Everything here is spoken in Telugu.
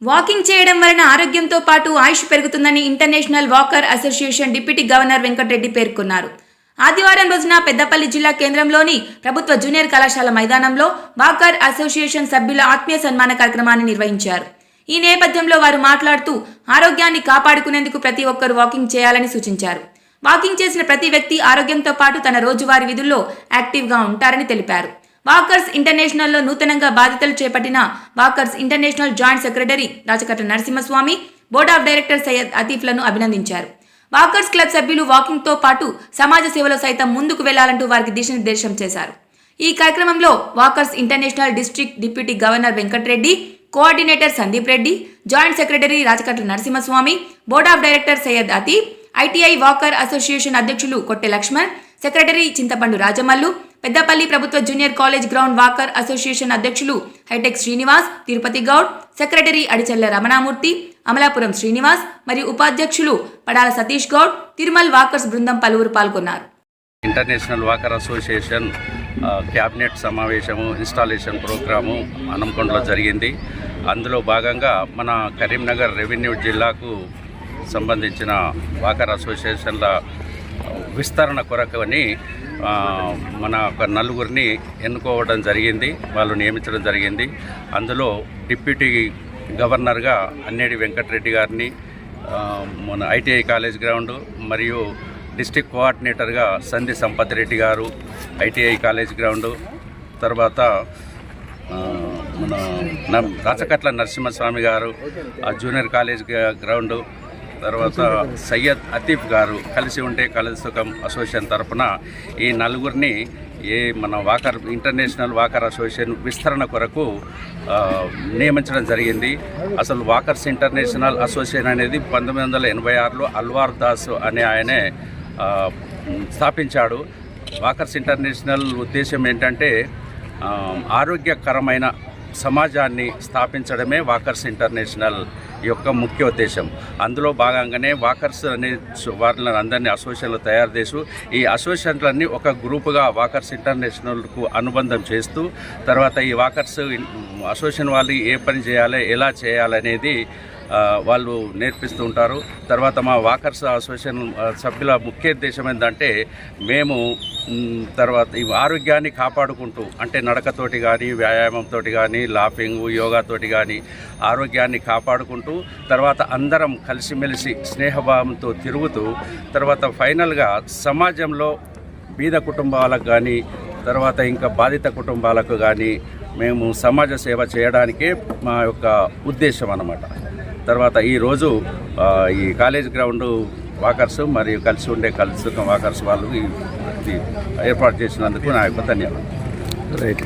వాకింగ్ చేయడం వలన ఆరోగ్యంతో పాటు ఆయుష్ పెరుగుతుందని international walker association deputy governor Venkata Reddy పేర్కొన్నారు. ఆదివారం రోజున పెద్దపల్లి జిల్లా కేంద్రంలోని ప్రభుత్వ జూనియర్ కళాశాల మైదానంలో వాకర్ అసోసియేషన్ సభ్యుల ఆత్మీయ సన్మాన కార్యక్రమాన్ని నిర్వహించారు. ఈ నేపథ్యంలో వారు మాట్లాడుతూ ఆరోగ్యాన్ని కాపాడుకునేందుకు ప్రతి ఒక్కరూ వాకింగ్ చేయాలని సూచించారు. వాకింగ్ చేసిన ప్రతి వ్యక్తి ఆరోగ్యంతో పాటు తన రోజువారీ విధుల్లో యాక్టివ్గా ఉంటారని తెలిపారు. వాకర్స్ ఇంటర్నేషనల్లో నూతనంగా బాధ్యతలు చేపట్టిన Walkers International joint secretary Rachakatla Narasimhaswamy, board of director Syed అతీఫ్లను అభినందించారు. వాకర్స్ క్లబ్ సభ్యులు వాకింగ్తో పాటు సమాజ సేవలో సైతం ముందుకు వెళ్లాలంటూ వారికి దిశానిర్దేశం చేశారు. ఈ కార్యక్రమంలో Walkers International district deputy governor Venkatareddy, coordinator Sandeep Reddy, joint secretary Rachakatla Narasimhaswamy, board of director Syed Atif, ITI walker association అధ్యక్షులు కొట్టె లక్ష్మణ్, సెక్రటరీ చింతపండు రాజమల్లు, పెద్దపల్లి ప్రభుత్వ junior college ground walker association అధ్యక్షులు హైటెక్ శ్రీనివాస్, తిరుపతి గౌడ్, సెక్రటరీ అడిచెల్ల రమణామూర్తి, అమలాపురం శ్రీనివాస్ మరియు ఉపాధ్యక్షులు పడాల సతీష్ గౌడ్, తిరుమల్ వాకర్స్ బృందం పలువురు పాల్గొన్నారు. ఇంటర్నేషనల్ వాకర్ అసోసియేషన్ క్యాబినెట్ సమావేశము ఇన్స్టాలేషన్ ప్రోగ్రాము హన్మకొండలో జరిగింది. అందులో భాగంగా మన కరీంనగర్ రెవెన్యూ జిల్లాకు సంబంధించిన వాకర్ అసోసియేషన్ల విస్తరణ కొరకని మన ఒక నలుగురిని ఎన్నుకోవడం జరిగింది, వాళ్ళు నియమించడం జరిగింది. అందులో డిప్యూటీ గవర్నర్గా అన్నేడి వెంకటరెడ్డి గారిని, మన ఐటీఐ కాలేజ్ గ్రౌండ్ మరియు డిస్ట్రిక్ట్ కోఆర్డినేటర్గా సంధి సంపత్ రెడ్డి గారు ఐటీఐ కాలేజ్ గ్రౌండ్, తర్వాత మన రాచకట్ల నరసింహస్వామి గారు జూనియర్ కాలేజ్ గ్రౌండ్, తర్వాత సయ్యద్ అతీఫ్ గారు కలిసి ఉంటే కలిసి సుఖం అసోసియేషన్ తరఫున ఈ నలుగురిని మన వాకర్ ఇంటర్నేషనల్ వాకర్ అసోసియేషన్ విస్తరణ కొరకు నియమించడం జరిగింది. అసలు వాకర్స్ ఇంటర్నేషనల్ అసోసియేషన్ అనేది 1986లో అల్వార్ దాస్ అనే ఆయనే స్థాపించాడు. వాకర్స్ ఇంటర్నేషనల్ ఉద్దేశం ఏంటంటే ఆరోగ్యకరమైన సమాజాన్ని స్థాపించడమే వాకర్స్ ఇంటర్నేషనల్ యొక్క ముఖ్య ఉద్దేశం. అందులో భాగంగానే వాకర్స్ అనే వాళ్ళని అందరినీ అసోసియేషన్లు తయారు చేస్తూ ఈ అసోసియేషన్లన్నీ ఒక గ్రూపుగా వాకర్స్ ఇంటర్నేషనల్కు అనుబంధం చేస్తూ తర్వాత ఈ వాకర్స్ అసోసియేషన్ వాళ్ళు ఏ పని చేయాలి, ఎలా చేయాలనేది వాళ్ళు నేర్పిస్తూ ఉంటారు. తర్వాత మా వాకర్స్ అసోసియేషన్ సభ్యుల ముఖ్య ఉద్దేశం ఏంటంటే మేము తర్వాత ఈ ఆరోగ్యాన్ని కాపాడుకుంటూ అంటే నడకతోటి కానీ వ్యాయామంతో కానీ లాఫింగ్ యోగాతోటి కానీ ఆరోగ్యాన్ని కాపాడుకుంటూ తర్వాత అందరం కలిసిమెలిసి స్నేహభావంతో తిరుగుతూ తర్వాత ఫైనల్గా సమాజంలో బీద కుటుంబాలకు కానీ తర్వాత ఇంకా బాధిత కుటుంబాలకు కానీ మేము సమాజ సేవ చేయడానికే మా యొక్క ఉద్దేశం అన్నమాట. తర్వాత ఈరోజు ఈ కాలేజ్ గ్రౌండ్ వాకర్స్ మరియు కలిసి ఉండే కలిసి వాకర్స్ వాళ్ళు ఏర్పాటు చేసినందుకు నా యొక్క ధన్యవాదాలు. రైట్.